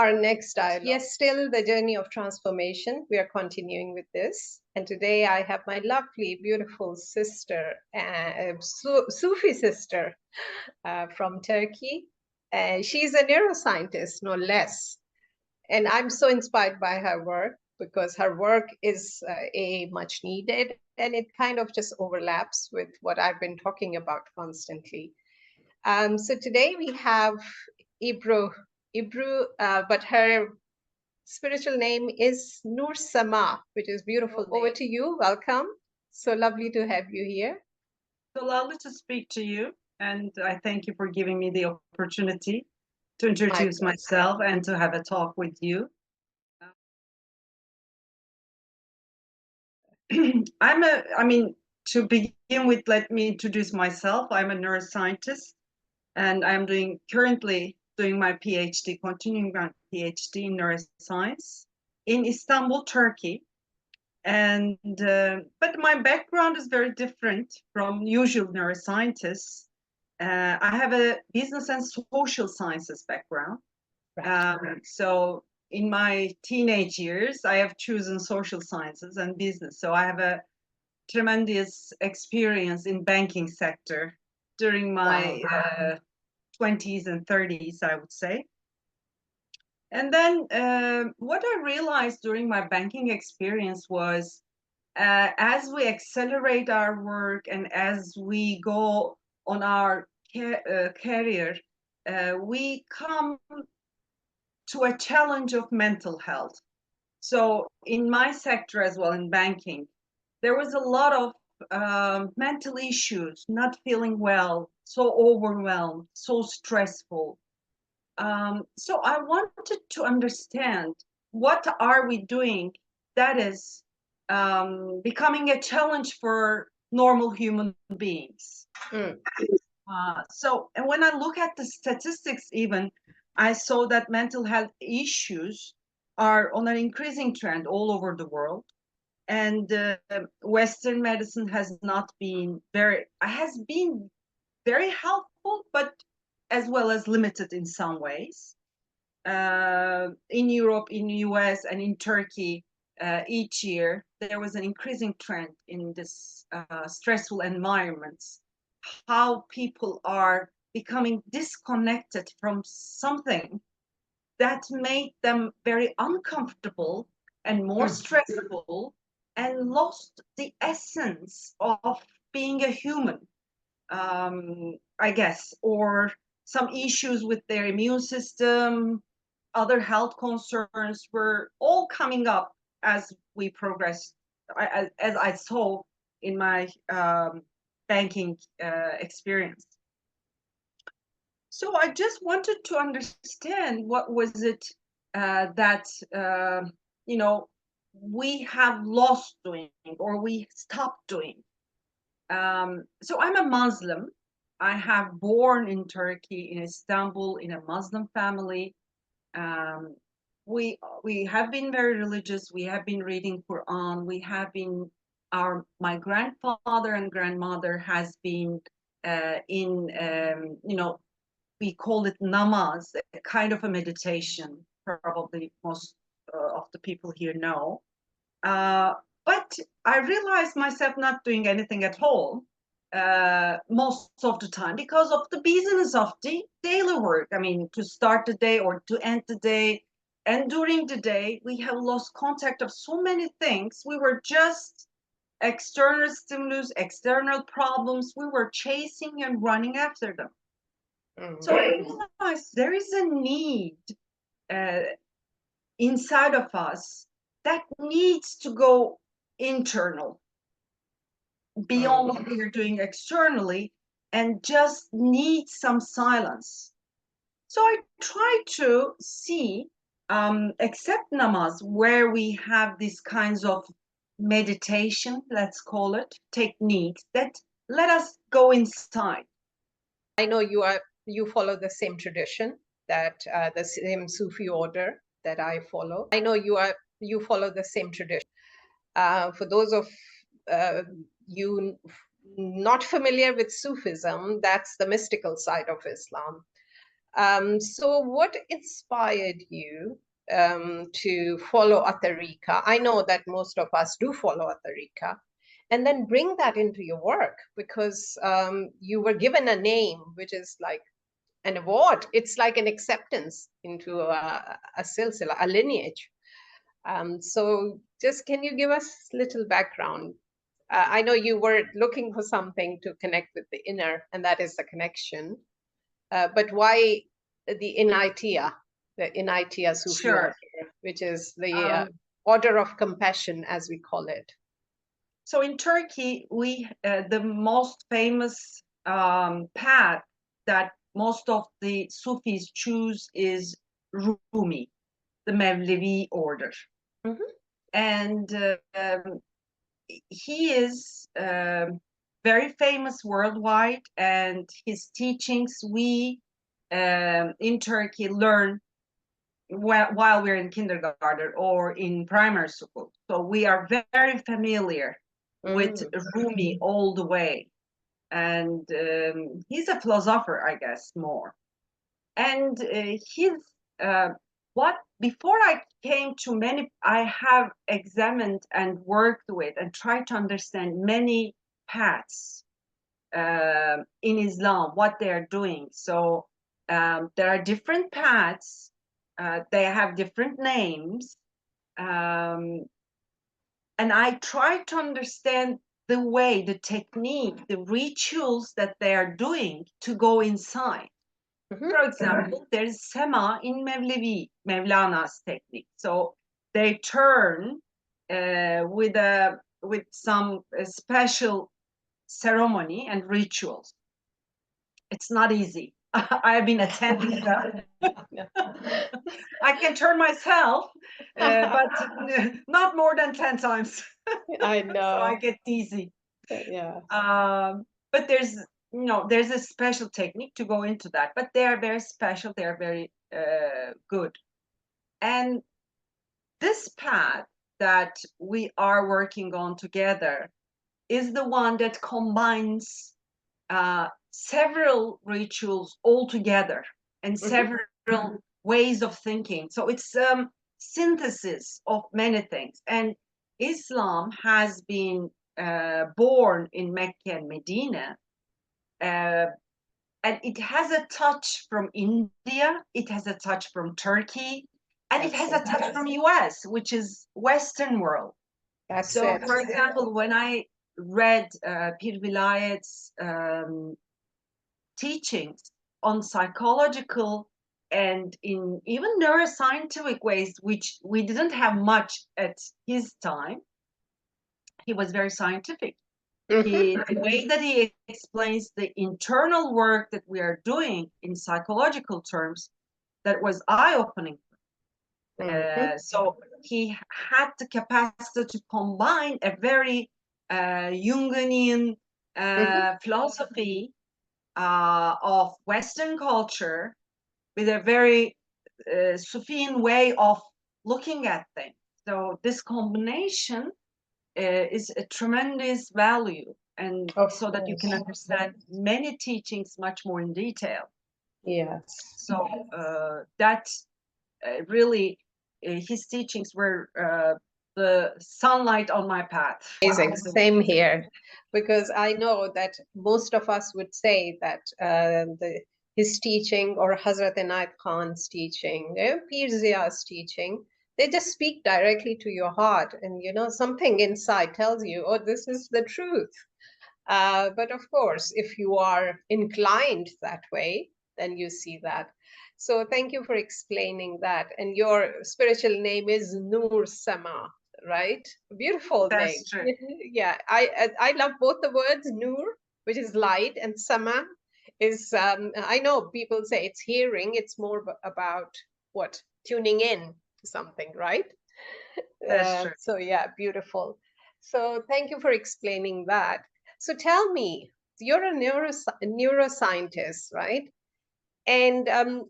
our next dialogue. Yes, still the journey of transformation. We are continuing with this. And today I have my lovely, beautiful sister, Sufi sister from Turkey. She's a neuroscientist, no less. And I'm so inspired by her work because her work is much needed, and it kind of just overlaps with what I've been talking about constantly. So today we have Ebru, but her spiritual name is Nur Sama, which is beautiful. Over to you. Welcome. So lovely to have you here. So lovely to speak to you, and I thank you for giving me the opportunity to introduce myself and to have a talk with you. To begin with, let me introduce myself. I'm a neuroscientist, and I'm currently doing my PhD, continuing my PhD in neuroscience in Istanbul, Turkey. And but my background is very different from usual neuroscientists. I have a business and social sciences background. So in my teenage years, I have chosen social sciences and business. So I have a tremendous experience in banking sector during my 20s and 30s, I would say. And then what I realized during my banking experience was as we accelerate our work and as we go on our career, we come to a challenge of mental health. So in my sector as well, in banking, there was a lot of mental issues, not feeling well, so overwhelmed, so stressful. So I wanted to understand, what are we doing that is becoming a challenge for normal human beings. And when I look at the statistics even, I saw that mental health issues are on an increasing trend all over the world. And Western medicine has been very helpful, but as well as limited in some ways. In Europe, in the US, and in Turkey, each year, there was an increasing trend in this stressful environments, how people are becoming disconnected from something that made them very uncomfortable and more stressful, and lost the essence of being a human, I guess, or some issues with their immune system, other health concerns were all coming up as we progressed, as I saw in my banking experience. So I just wanted to understand, what was it that we have lost doing, or we stopped doing. So I'm a Muslim. I have born in Turkey, in Istanbul, in a Muslim family. We have been very religious. We have been reading Quran. We have been my grandfather and grandmother has been we call it namaz, a kind of a meditation. Probably most of the people here know. But I realized myself not doing anything at all most of the time because of the business of the daily work. I mean, to start the day or to end the day. And during the day, we have lost contact of so many things. We were just external stimulus, external problems. We were chasing and running after them. So I realized there is a need inside of us that needs to go internal, beyond what we're doing externally, and just needs some silence. So I try to see, except namaz, where we have these kinds of meditation, let's call it, techniques that let us go inside. I know you follow the same tradition, that the same Sufi order that I follow. I know you follow the same tradition. For those of you not familiar with Sufism, that's the mystical side of Islam. So what inspired you to follow a tariqa? I know that most of us do follow a tariqa, and then bring that into your work, because you were given a name, which is like an award. It's like an acceptance into a silsila, a lineage. So just can you give us a little background? I know you were looking for something to connect with the inner, and that is the connection. But why the Inaitia, the Inaitia Sufi Sure. order, which is the order of compassion, as we call it? So in Turkey, the most famous path that most of the Sufis choose is Rumi, the Mevlevi order. Mm-hmm. And he is very famous worldwide, and his teachings we in Turkey learn while we're in kindergarten or in primary school. So we are very familiar with Rumi all the way. And he's a philosopher, I guess, more. And before I came to many, I have examined and worked with and tried to understand many paths in Islam, what they're doing. So there are different paths. They have different names. And I try to understand the way, the technique, the rituals that they are doing to go inside. Mm-hmm. For example, there's Sema in Mevlana''s technique. So they turn with some special ceremony and rituals. It's not easy. I've been attending them. I can turn myself, but not more than 10 times. I know. So I get dizzy. Yeah. But there's a special technique to go into that. But they are very special. They are very good. And this path that we are working on together is the one that combines several rituals all together and several ways of thinking. So it's synthesis of many things. And Islam has been born in Mecca and Medina, and it has a touch from India, it has a touch from Turkey, and it has a touch from US, which is Western world. That's So, it. for example, when I read Pir Vilayet's teachings on psychological and in even neuroscientific ways, which we didn't have much at his time, he was very scientific. The way that he explains the internal work that we are doing in psychological terms, that was eye-opening. So he had the capacity to combine a very Jungian philosophy of Western culture with a very Sufian way of looking at things. So this combination is a tremendous value, and so that you can understand many teachings much more in detail. Yes. So that really, his teachings were the sunlight on my path. Amazing. Same here, because I know that most of us would say that his teaching or Hazrat Inayat Khan's teaching, Pir Zia's teaching, they just speak directly to your heart, and something inside tells you, oh, this is the truth. But of course, if you are inclined that way, then you see that. So thank you for explaining that. And your spiritual name is Nur Sama, right? Beautiful That's name. true. Yeah, I love both the words. Nur, which is light, and Sama is, I know people say it's hearing. It's more about what? Tuning in to something, right? That's true. So yeah, beautiful. So thank you for explaining that. So tell me, you're a neuroscientist, right? And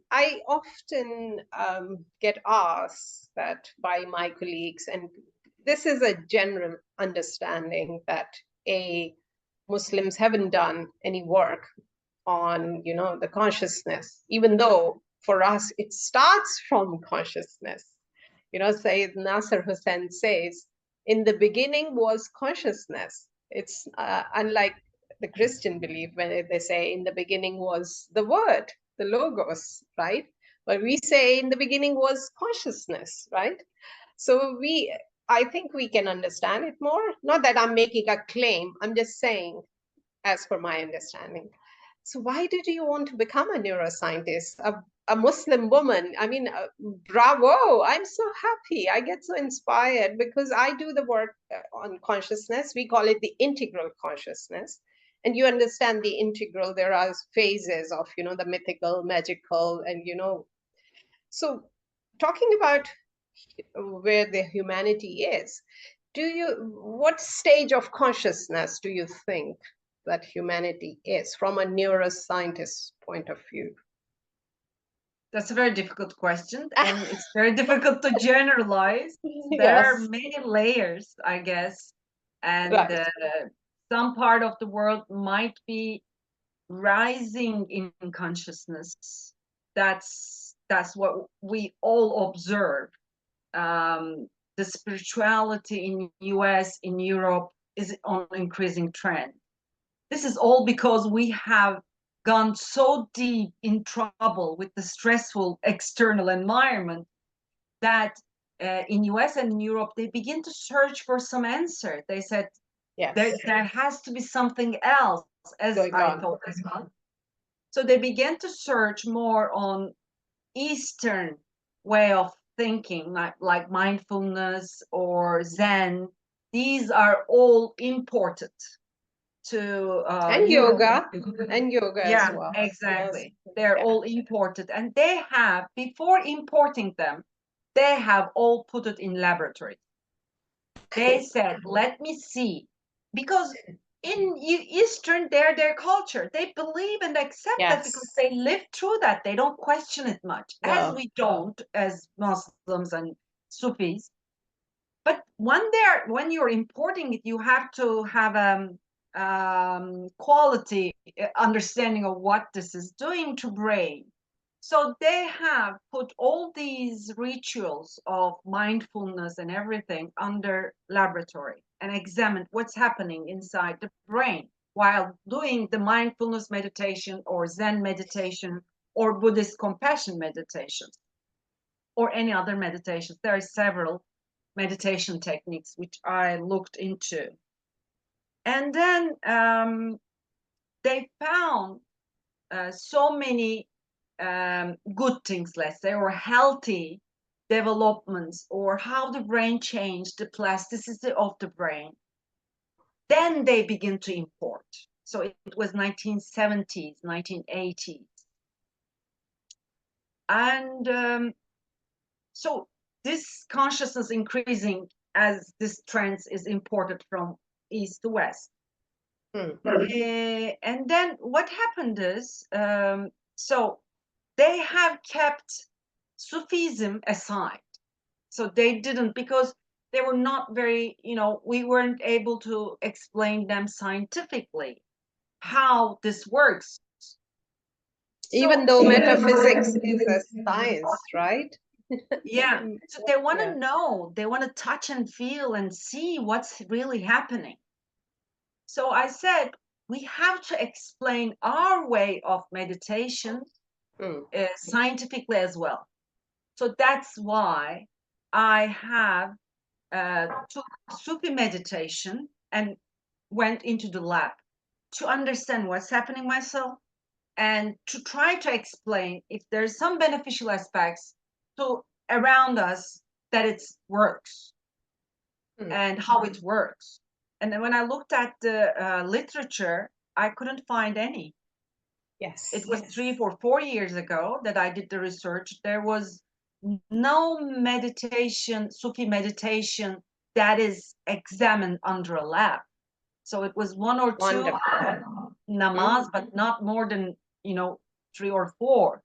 I often get asked that by my colleagues, and this is a general understanding that Muslims haven't done any work on, the consciousness, even though for us it starts from consciousness. Sayyid Nasser Hussain says, in the beginning was consciousness. It's unlike the Christian belief when they say in the beginning was the word, the logos, right? But we say in the beginning was consciousness, right? So I think we can understand it more. Not that I'm making a claim, I'm just saying, as per my understanding. So why did you want to become a neuroscientist, a Muslim woman? I mean, bravo! I'm so happy. I get so inspired because I do the work on consciousness. We call it the integral consciousness. And you understand the integral, there are phases of, the mythical, magical, and, so talking about where the humanity is, what stage of consciousness do you think that humanity is from a neuroscientist point of view? That's a very difficult question, and it's very difficult to generalize. There Yes. are many layers, I guess, and Right. some part of the world might be rising in consciousness. That's what we all observe. The spirituality in US, in Europe, is on increasing trend. This is all because we have gone so deep in trouble with the stressful external environment that in US and in Europe, they begin to search for some answer. They said, Yes. there has to be something else, as Going I on. thought as well. So they began to search more on Eastern way of thinking, like mindfulness or Zen. These are all imported to And Europe. yoga as Yeah, well. exactly. Yes. They're Yeah. all imported, and they have, before importing them, they have all put it in laboratory. They said, let me see, because in Eastern, their culture, they believe and accept that because Yes. they live through that. They don't question it much, as No. we don't as Muslims and Sufis. But when you're importing it, you have to have quality understanding of what this is doing to brain. So they have put all these rituals of mindfulness and everything under laboratory and examined what's happening inside the brain while doing the mindfulness meditation or Zen meditation or Buddhist compassion meditations or any other meditations. There are several meditation techniques which I looked into. And then they found so many good things, let's say, or healthy developments, or how the brain changed, the plasticity of the brain. Then they begin to import. So it was 1970s, 1980s. And so this consciousness increasing as this trend is imported from east to west. And then what happened is, so they have kept Sufism aside. So they didn't, because they were not very, we weren't able to explain them scientifically how this works. Even though metaphysics is a science, right? Yeah. So they want to Yeah. know, they want to touch and feel and see what's really happening. So I said, we have to explain our way of meditation scientifically as well. So that's why I have took Sufi meditation and went into the lab to understand what's happening myself and to try to explain if there's some beneficial aspects to around us that it works and how it works. And then when I looked at the literature, I couldn't find any. Yes. It was 3 or 4 years ago that I did the research. There was no meditation, Sufi meditation, that is examined under a lab. So it was 1 or 2 namaz, but not more than 3 or 4.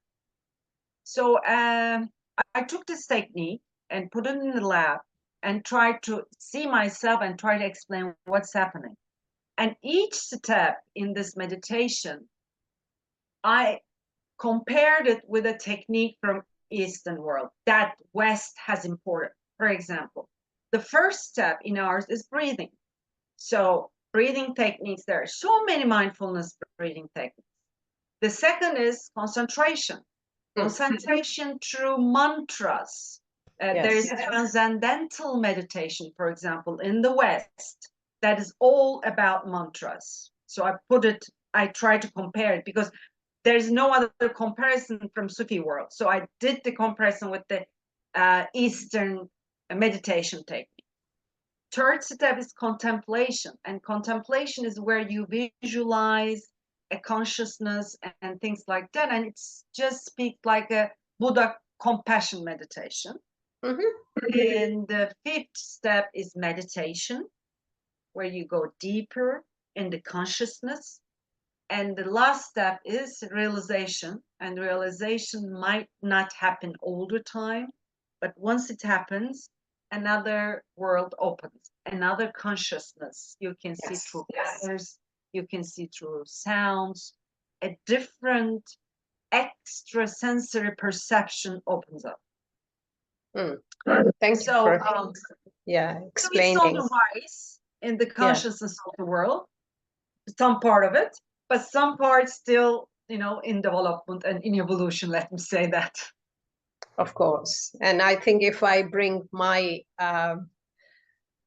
So I took this technique and put it in the lab and tried to see myself and try to explain what's happening. And each step in this meditation I compared it with a technique from Eastern world that West has imported. For example, the first step in ours is breathing. So breathing techniques, there are so many mindfulness breathing techniques. The second is concentration. Concentration through mantras. There is transcendental meditation, for example, in the West, that is all about mantras. So I try to compare it because there's no other comparison from Sufi world. So I did the comparison with the Eastern meditation technique. Third step is contemplation, and contemplation is where you visualize a consciousness and things like that, and it's just speak like a Buddha compassion meditation. And the fifth step is meditation, where you go deeper in the consciousness. And the last step is realization, and realization might not happen all the time, but once it happens, another world opens, another consciousness. You can see through colors, you can see through sounds, a different extrasensory perception opens up. Thank you for explaining. So it's on the rise in the consciousness of the world, some part of it, but some parts still, in development and in evolution, let me say that. Of course. And I think if I bring my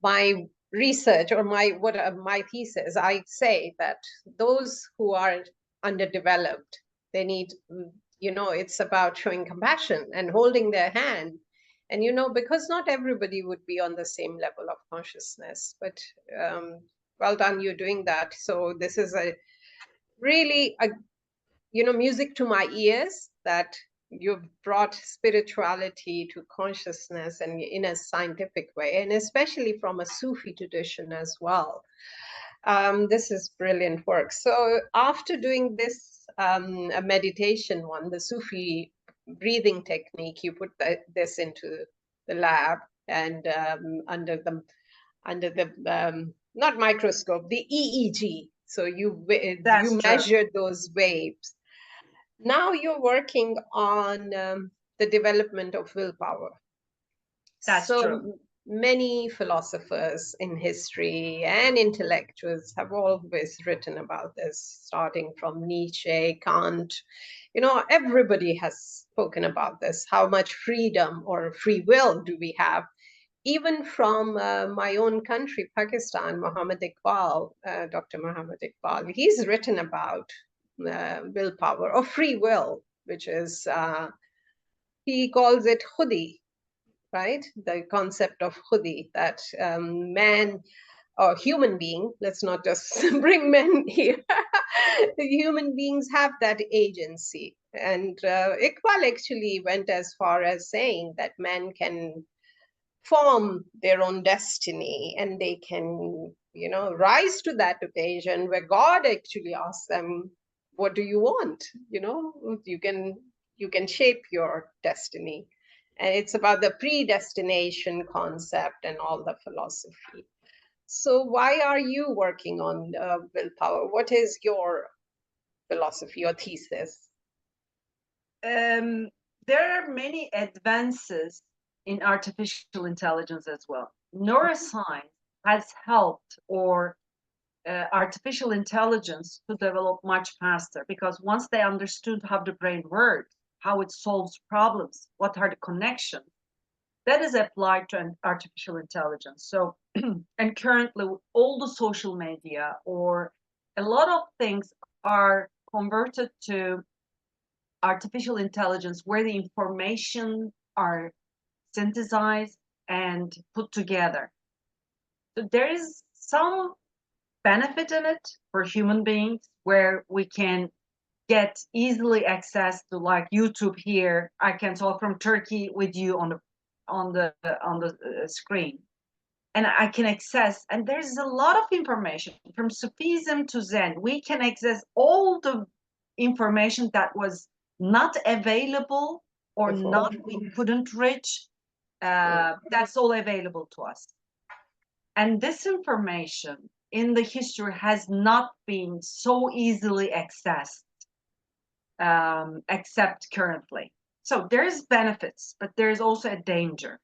my research or my thesis, I say that those who are underdeveloped, they need, it's about showing compassion and holding their hand. And, because not everybody would be on the same level of consciousness, but well done, you're doing that. So this is really music to my ears, that you've brought spirituality to consciousness and in a scientific way, and especially from a Sufi tradition as well. This is brilliant work. So after doing this a meditation one, the Sufi breathing technique, you put this into the lab and under the not microscope, the EEG. So you measured those waves. Now you're working on the development of willpower. That's true. Many philosophers in history and intellectuals have always written about this, starting from Nietzsche, Kant. Everybody has spoken about this. How much freedom or free will do we have? Even from my own country, Pakistan, Muhammad Iqbal, Dr. Muhammad Iqbal, he's written about willpower or free will, which is, he calls it khudi, right? The concept of khudi, that man or human being, let's not just bring men here, human beings have that agency. And Iqbal actually went as far as saying that men can form their own destiny, and they can, rise to that occasion where God actually asks them, what do you want? You can shape your destiny. And it's about the predestination concept and all the philosophy. So why are you working on willpower? What is your philosophy or thesis? There are many advances in artificial intelligence as well. Neuroscience has helped artificial intelligence to develop much faster, because once they understood how the brain works, how it solves problems, what are the connections, that is applied to an artificial intelligence. So, and currently all the social media or a lot of things are converted to artificial intelligence, where the information are synthesized and put together. So there is some benefit in it for human beings, where we can get easily access to, like YouTube here. I can talk from Turkey with you on the screen, and I can access, and there's a lot of information from Sufism to Zen. We can access all the information that was not available or not, we couldn't reach. That's all available to us. And this information in the history has not been so easily accessed. accept currently. So there's benefits, but there's also a danger.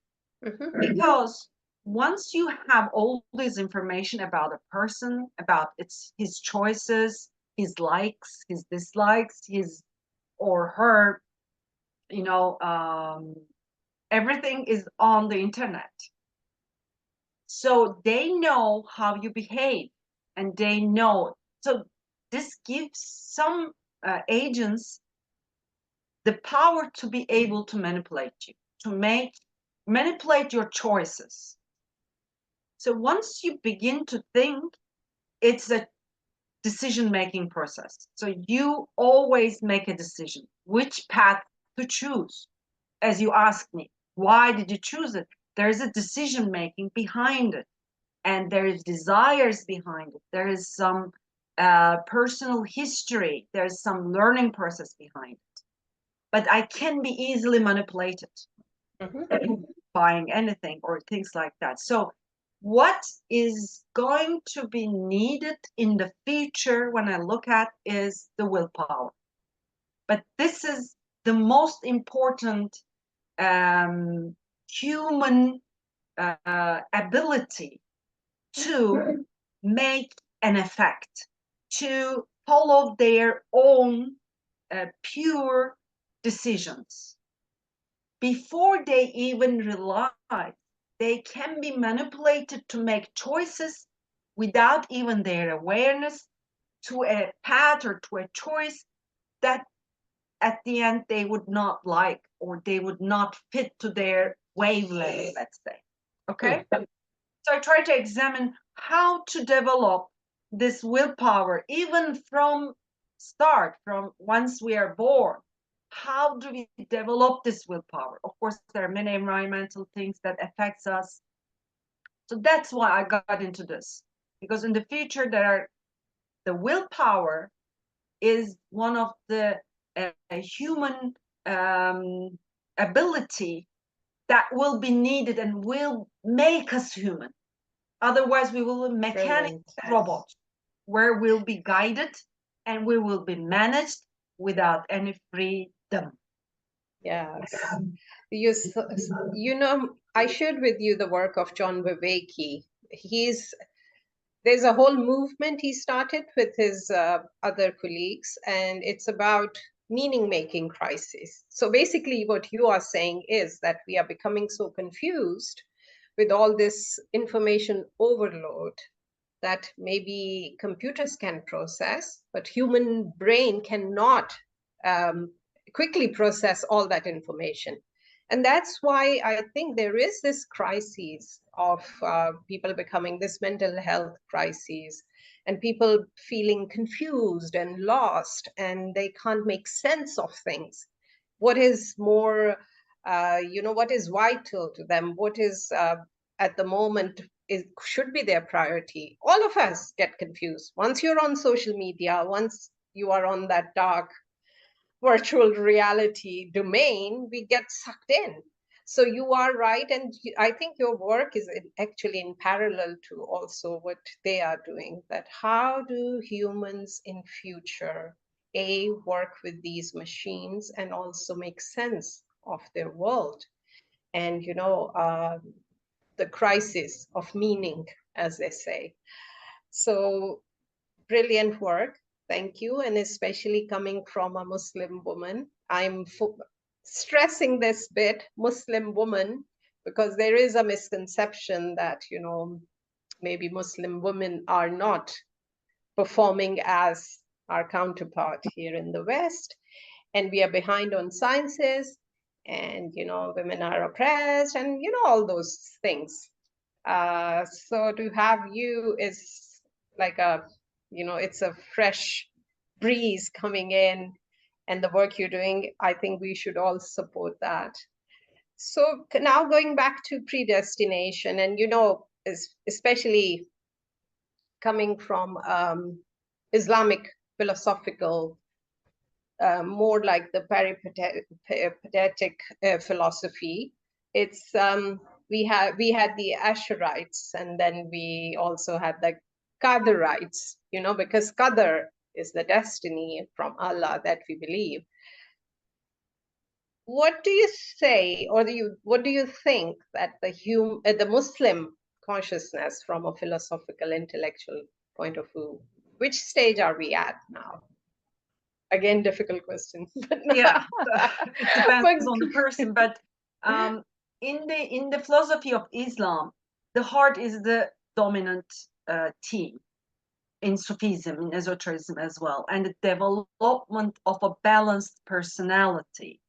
Because once you have all this information about a person, about his choices, his likes, his dislikes, his or her, everything is on the internet. So they know how you behave, and they know. So this gives some agents the power to be able to manipulate you, to manipulate your choices. So once you begin to think, it's a decision-making process. So you always make a decision, which path to choose. As you asked me, why did you choose it? There's a decision-making behind it, and there is desires behind it. There is some personal history. There's some learning process behind it. But I can be easily manipulated buying anything or things like that. So what is going to be needed in the future when I look at is the willpower. But this is the most important human ability to make an effect, to follow their own pure decisions. Before they even realize, they can be manipulated to make choices without even their awareness to a path or to a choice that at the end they would not like, or they would not fit to their wavelength, let's say. Okay? So I try to examine how to develop this willpower, even from start, from once we are born. How do we develop this willpower? Of course, there are many environmental things that affects us. So that's why I got into this, because in the future the willpower is one of the human ability that will be needed and will make us human. Otherwise, we will be mechanical robots where we'll be guided and we will be managed without any freedom. Yes. I shared with you the work of John Vervaeke. There's a whole movement he started with his other colleagues, and it's about meaning-making crisis. So basically what you are saying is that we are becoming so confused with all this information overload that maybe computers can process, but human brain cannot quickly process all that information. And that's why I think there is this crisis of people becoming this mental health crisis, and people feeling confused and lost, and they can't make sense of things. What is more, what is vital to them? What is at the moment should be their priority? All of us get confused. Once you're on social media, once you are on that dark virtual reality domain, we get sucked in. So you are right, and I think your work is actually in parallel to also what they are doing, that how do humans in future work with these machines and also make sense of their world, and the crisis of meaning, as they say. So brilliant work. Thank you. And especially coming from a Muslim woman, I'm stressing this bit, Muslim woman, because there is a misconception that, maybe Muslim women are not performing as our counterpart here in the West. And we are behind on sciences, and, women are oppressed, and, all those things. So to have you is like it's a fresh breeze coming in, and the work you're doing, I think we should all support that. So now going back to predestination, and especially coming from Islamic philosophical, more like the peripatetic philosophy. It's we had the Asherites, and then we also had the Qadarites, because Qadar is the destiny from Allah that we believe. What do you say, or what do you think that the Muslim consciousness from a philosophical, intellectual point of view, which stage are we at now? Again, difficult question. Yeah, it depends But- on the person, but in the philosophy of Islam, the heart is the dominant theme in Sufism, in esotericism as well, and the development of a balanced personality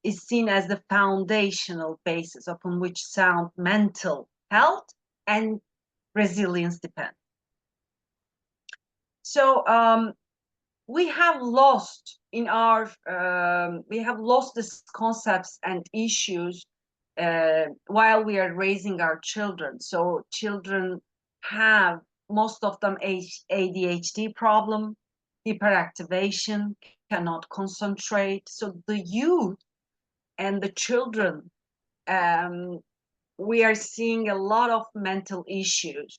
is seen as the foundational basis upon which sound mental health and resilience depend. So we have lost these concepts and issues while we are raising our children. So children have, most of them, ADHD problem, hyperactivation, cannot concentrate. So the youth and the children, we are seeing a lot of mental issues,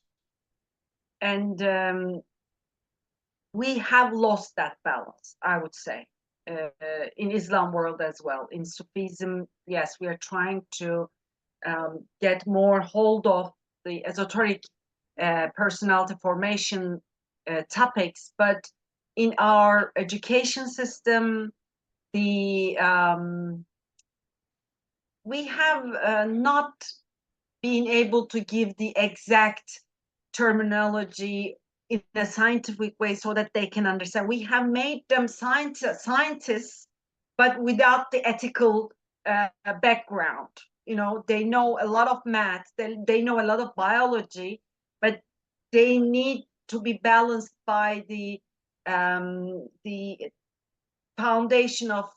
and we have lost that balance, I would say, in Islam world as well. In Sufism, yes, we are trying to get more hold of the esoteric personality formation topics, but in our education system, we have not been able to give the exact terminology in a scientific way so that they can understand. We have made them scientists, but without the ethical background. You know, they know a lot of math, they know a lot of biology, but they need to be balanced by the foundation of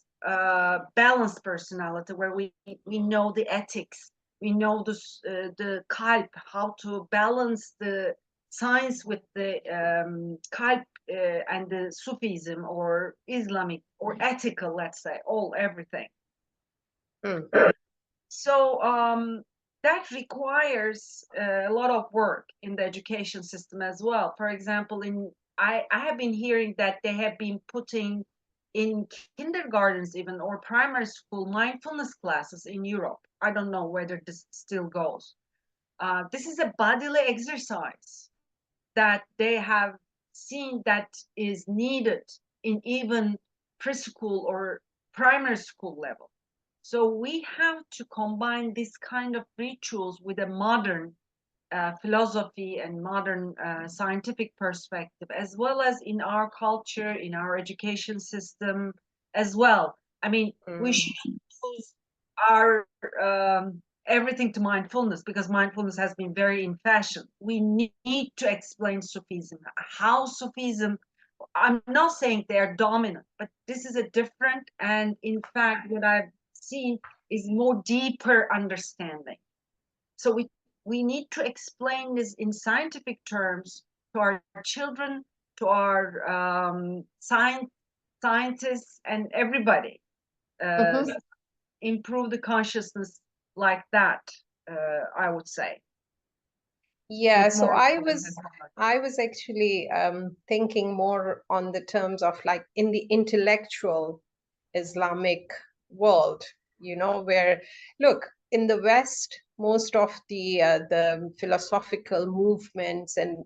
balanced personality, where we know the ethics, we know the kalp, how to balance the science with the kalp and the Sufism or Islamic or ethical, let's say, everything. So that requires a lot of work in the education system as well. For example, I have been hearing that they have been putting in kindergartens even, or primary school, mindfulness classes in Europe. I don't know whether this still goes. This is a bodily exercise that they have seen that is needed in even preschool or primary school level. So we have to combine this kind of rituals with a modern philosophy and modern scientific perspective, as well as in our culture, in our education system as well. I mean, we should use our everything to mindfulness, because mindfulness has been very in fashion. We need to explain Sufism, how Sufism, I'm not saying they're dominant, but this is a different, and in fact, what I've seen is more deeper understanding. So we need to explain this in scientific terms to our children, to our scientists, and everybody. Improve the consciousness like that, I would say. Yeah, so I was actually thinking more on the terms of, like, in the intellectual Islamic world, you know, where, look, in the West, most of the philosophical movements and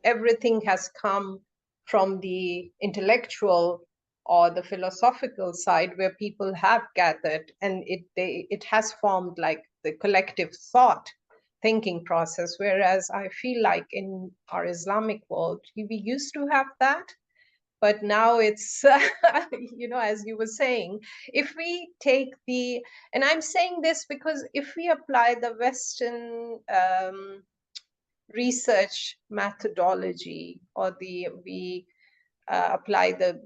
everything has come from the intellectual or the philosophical side, where people have gathered, and it has formed like the collective thought thinking process. Whereas I feel like in our Islamic world, we used to have that, but now it's you know, as you were saying, if we take and I'm saying this because if we apply the Western research methodology, or we apply the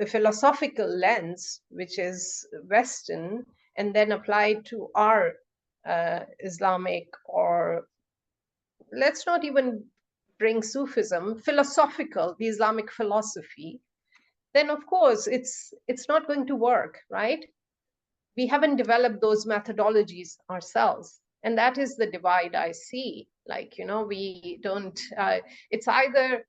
philosophical lens, which is Western, and then apply it to our Islamic, or let's not even bring Sufism, philosophical, the Islamic philosophy, then of course it's not going to work, right? We haven't developed those methodologies ourselves, and that is the divide I see. Like, you know, we don't, it's either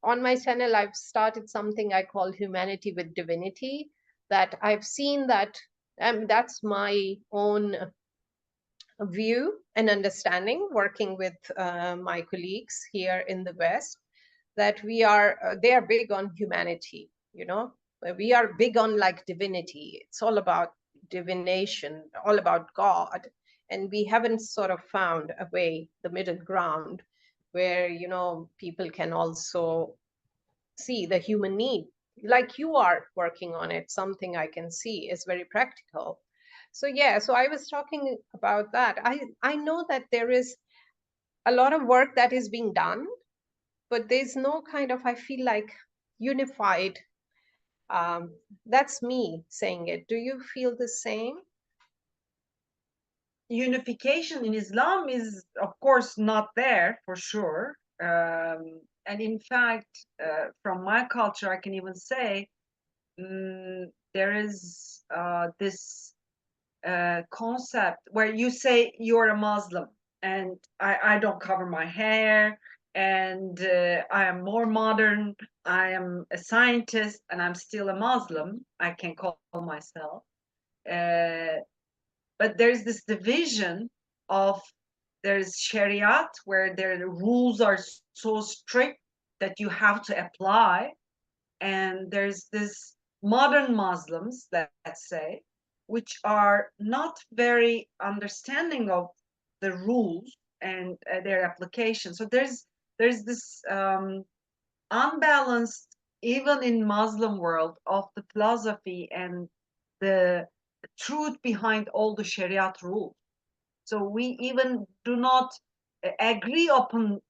on my channel, I've started something I call Humanity with Divinity, that I've seen that that's my own view and understanding working with my colleagues here in the West, that they are big on humanity, we are big on like divinity. It's all about divination, all about God. And we haven't sort of found a way, the middle ground, where, people can also see the human need, like you are working on it. Something I can see is very practical. So yeah, so I was talking about that. I know that there is a lot of work that is being done, but there's no kind of, I feel like, unified. That's me saying it. Do you feel the same? Unification in Islam is, of course, not there for sure. And in fact, from my culture, I can even say there is this concept where you say you're a Muslim, and I don't cover my hair, and I am more modern, I am a scientist, and I'm still a Muslim, I can call myself. But there's this division of, there's Shariat, where the rules are so strict that you have to apply, and there's this modern Muslims, let's say, which are not very understanding of the rules and their application. So there's this unbalanced, even in Muslim world, of the philosophy and the truth behind all the Shariat rules. So we even do not agree upon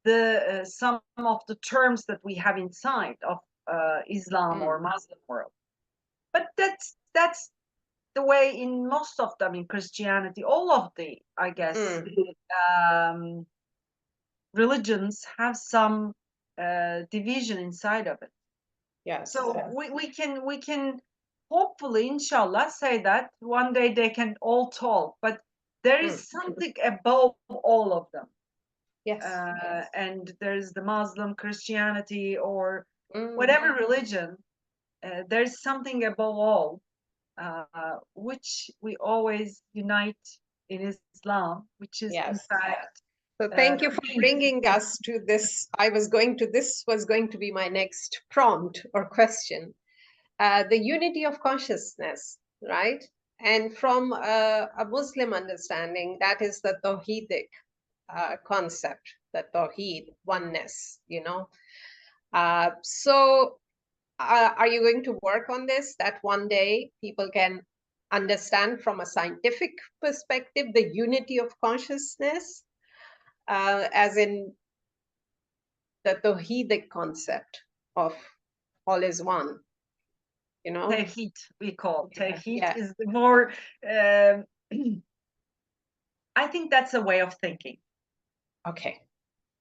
the some of the terms that we have inside of Islam or Muslim world. But that's the way in most of them, in Christianity, all of the, I guess, religions have some division inside of it. Yes. So we can hopefully, inshallah, say that one day they can all talk, but there is something above all of them. Yes. And there's the Muslim, Christianity, or whatever religion. There's something above all, which we always unite in Islam, which is in fact. So thank you for bringing us to this. This was going to be my next prompt or question. The unity of consciousness, right? And from a Muslim understanding, that is the Tawhidic concept, the Tawhid, oneness, So are you going to work on this, that one day people can understand from a scientific perspective the unity of consciousness, as in the Tawhidic concept of all is one? Tawhid, we call. Tawhid Yeah. is the more, I think that's a way of thinking. Okay.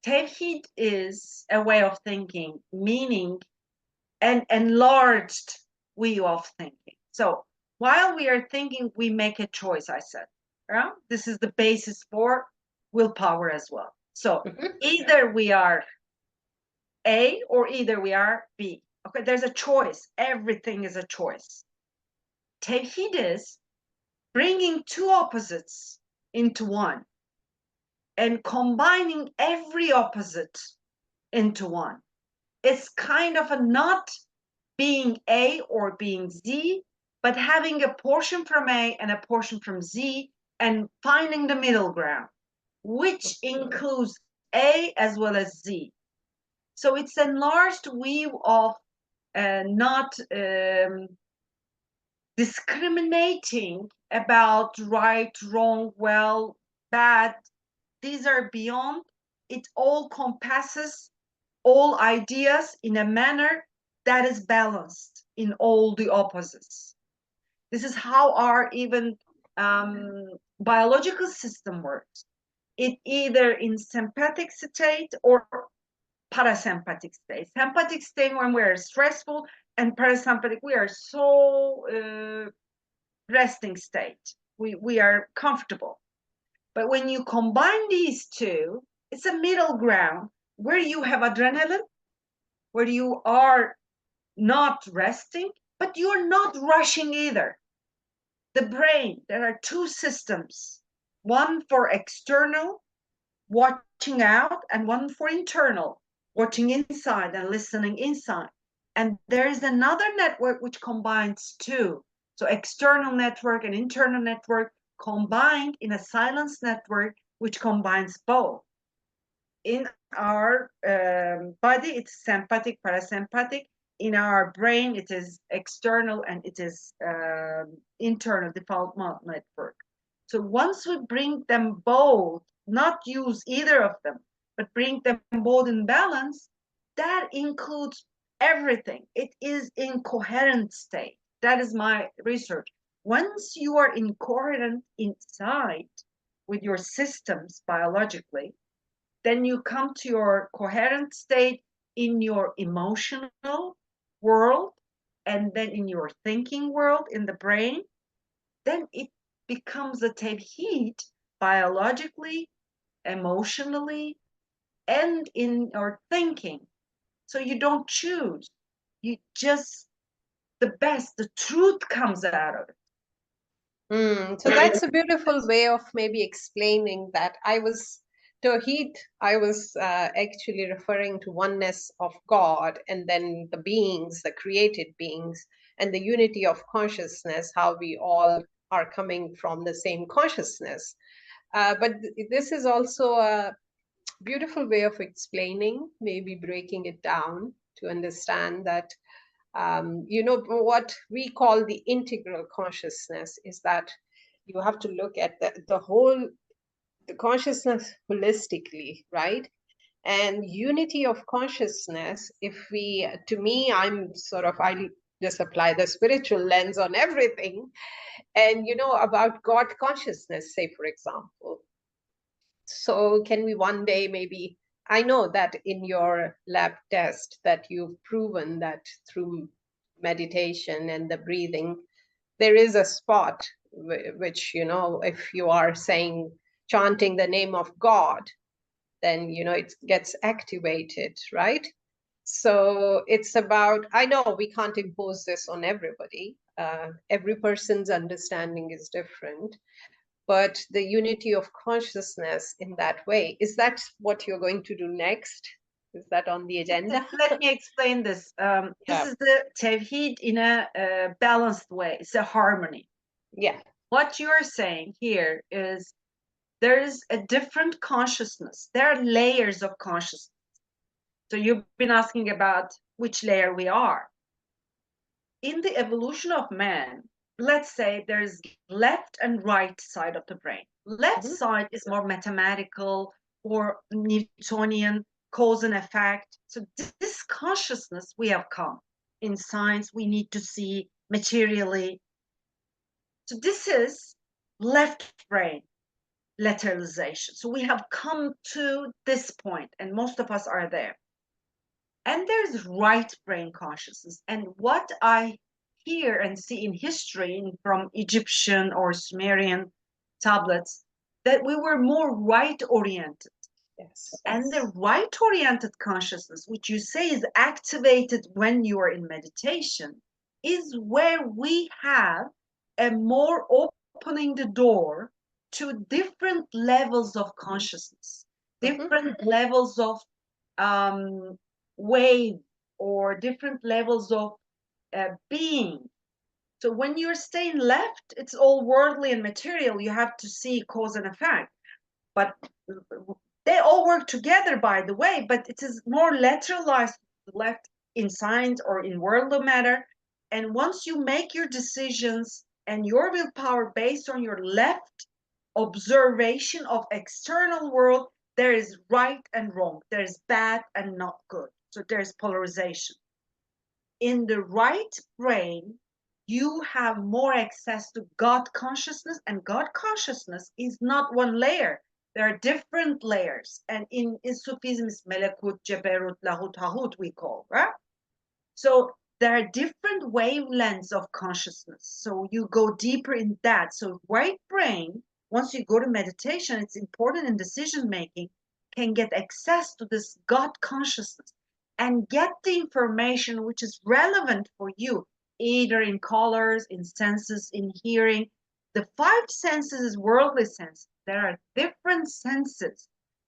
Tawhid is a way of thinking, meaning an enlarged way of thinking. So while we are thinking, we make a choice, I said. Yeah? This is the basis for willpower as well. So either we are A or either we are B. Okay, there's a choice. Everything is a choice. Tawhid is bringing two opposites into one and combining every opposite into one. It's kind of a not being A or being Z, but having a portion from A and a portion from Z and finding the middle ground, which includes A as well as Z. So it's an enlarged view of not discriminating about right, wrong, well, bad. These are beyond. It all compasses all ideas in a manner that is balanced in all the opposites. This is how our even biological system works. It either in sympathetic state or parasympathetic state. Sympathetic state when we're stressful, and parasympathetic we are so resting state. We are comfortable. But when you combine these two, it's a middle ground where you have adrenaline where you are not resting, but you're not rushing either. The brain, there are two systems, one for external, watching out, and one for internal, watching inside and listening inside. And there is another network which combines two. So external network and internal network combined in a silence network, which combines both. In our body, it's sympathetic, parasympathetic. In our brain, it is external and it is internal default mode network. So once we bring them both, not use either of them, but bring them both in balance, that includes everything. It is in coherent state. That is my research. Once you are incoherent inside with your systems biologically, then you come to your coherent state in your emotional world, and then in your thinking world, in the brain. Then it becomes a tawhid biologically, emotionally, and in your thinking. So you don't choose. You just, the best, the truth comes out of it. So that's a beautiful way of maybe explaining that. Tawheed, I was actually referring to oneness of God, and then the beings, the created beings, and the unity of consciousness, how we all are coming from the same consciousness. But this is also a beautiful way of explaining, maybe breaking it down to understand that what we call the integral consciousness is that you have to look at the consciousness holistically, right? And unity of consciousness, to me, I just apply the spiritual lens on everything. And, about God consciousness, say, for example. So can we one day maybe, I know that in your lab test that you've proven that through meditation and the breathing, there is a spot which, if you are chanting the name of God, then, it gets activated, right? So it's about, I know we can't impose this on everybody. Every person's understanding is different, but the unity of consciousness in that way, is that what you're going to do next? Is that on the agenda? Let me explain this. This Yeah. is the tawhid in a balanced way. It's a harmony. Yeah. What you're saying here is there is a different consciousness. There are layers of consciousness. So you've been asking about which layer we are. In the evolution of man, let's say there's left and right side of the brain. Left side is more mathematical or Newtonian, cause and effect. So this consciousness we have come in science, we need to see materially. So this is left brain lateralization. So we have come to this point, and most of us are there. And there's right brain consciousness. And what I hear and see in history from Egyptian or Sumerian tablets, that we were more right oriented. Yes. And the right oriented consciousness, which you say is activated when you are in meditation, is where we have a more opening the door to different levels of consciousness, different levels of wave, or different levels of being. So when you're staying left, it's all worldly and material. You have to see cause and effect. But they all work together, by the way, but it is more lateralized left in science or in worldly matter. And once you make your decisions and your willpower based on your left observation of external world, there is right and wrong. There is bad and not good. So there's polarization. In the right brain, you have more access to God consciousness, and God consciousness is not one layer. There are different layers. And in Sufism, it's Melekut, Jeberut, Lahut, Hahut, we call, right? So there are different wavelengths of consciousness. So you go deeper in that. So right brain, once you go to meditation, it's important in decision making, can get access to this God consciousness. and get the information which is relevant for you, either in colors, in senses, in hearing. The five senses is worldly sense. There are different senses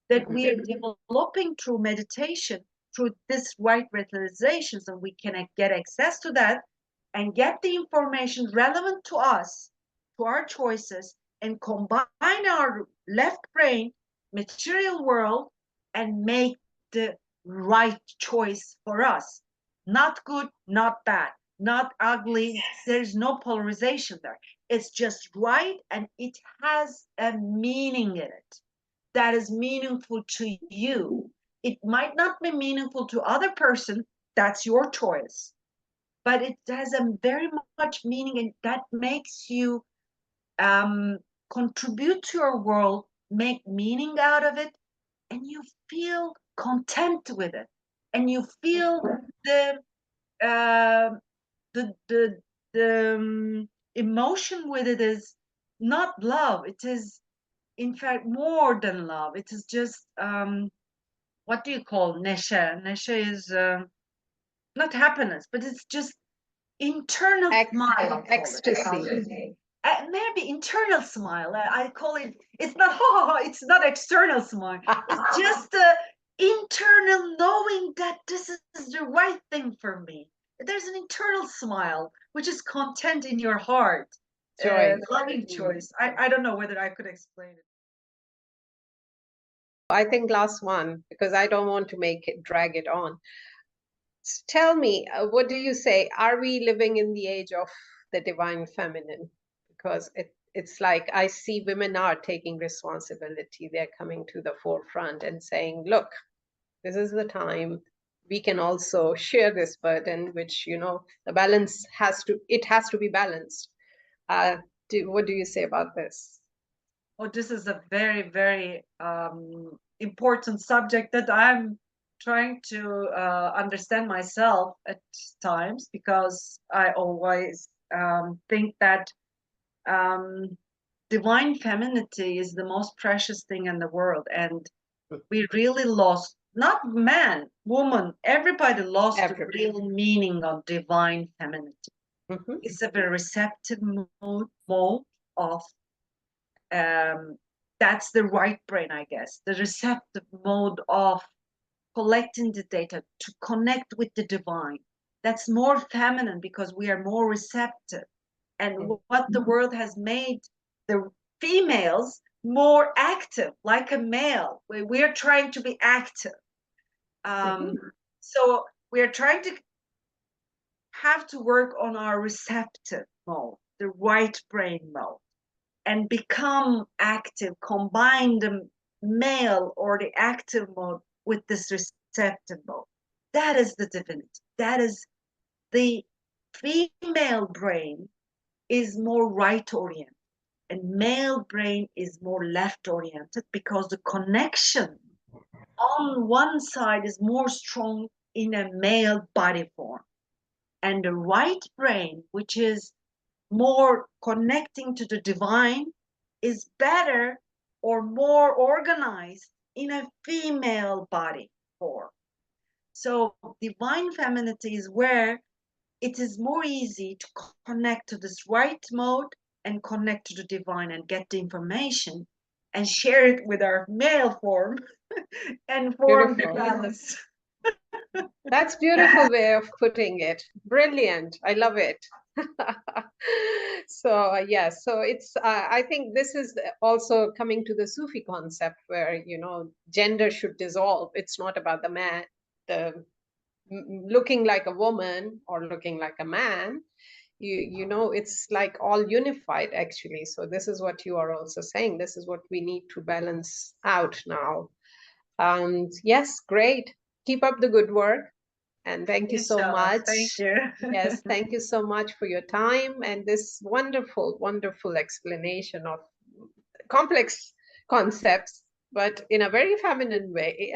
that we are developing through meditation, through this right realizations, and we can get access to that and get the information relevant to us, to our choices, and combine our left brain, material world, and make the right choice for us. Not good, not bad, not ugly. There's no polarization there. It's just right, and it has a meaning in it that is meaningful to you. It might not be meaningful to other person. That's your choice. But it has a very much meaning, and that makes you contribute to your world, make meaning out of it, and you feel content with it, and you feel the uh, the emotion with it is not love. It is, in fact, more than love. It is just what do you call neşe? Neşe is not happiness, but it's just internal smile. Ecstasy. Maybe internal smile. I call it. It's not ha ha ha. It's not external smile. It's just internal knowing that this is the right thing for me. There's an internal smile, which is content in your heart. Joy. Loving choice. I don't know whether I could explain it. I think last one, because I don't want to drag it on. Tell me, what do you say? Are we living in the age of the divine feminine? Because it's like I see women are taking responsibility. They're coming to the forefront and saying, look, this is the time. We can also share this burden, which, the balance has to be balanced. What do you say about this? Oh, this is a very, very important subject that I'm trying to understand myself at times, because I always think that divine femininity is the most precious thing in the world, and we really lost, not man, woman, everybody lost the real meaning of divine femininity. It's a very receptive mode of that's the right brain, I guess, the receptive mode of collecting the data to connect with the divine. That's more feminine because we are more receptive. And what the world has made the females more active, like a male. We're trying to be active. So we're trying to have to work on our receptive mode, the right brain mode, and become active, combine the male or the active mode with this receptive mode. That is the divinity. That is the female brain is more right oriented, and male brain is more left oriented, because the connection on one side is more strong in a male body form, and the right brain, which is more connecting to the divine, is better or more organized in a female body form. So divine femininity is where it is more easy to connect to this right mode and connect to the divine and get the information and share it with our male form and form the balance. That's beautiful way of putting it. Brilliant. I love it. So so it's I think this is also coming to the Sufi concept where gender should dissolve. It's not about the man, looking like a woman or looking like a man. It's like all unified actually. So this is what you are also saying. This is what we need to balance out now. Yes, great. Keep up the good work. And thank you so much. Thank you. Yes, thank you so much for your time and this wonderful, wonderful explanation of complex concepts, but in a very feminine way.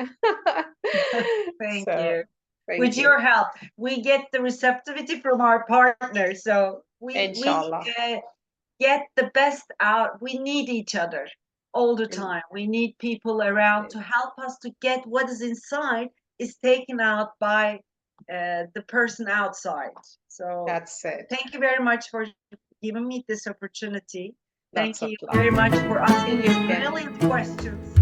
Thank you. With you. your help, we get the receptivity from our partner. So we get the best out. We need each other all the time. We need people around to help us to get what is inside is taken out by the person outside. So That's it. thank you very much for giving me this opportunity. Thank Lots of you love. very much for asking See you these again. brilliant questions.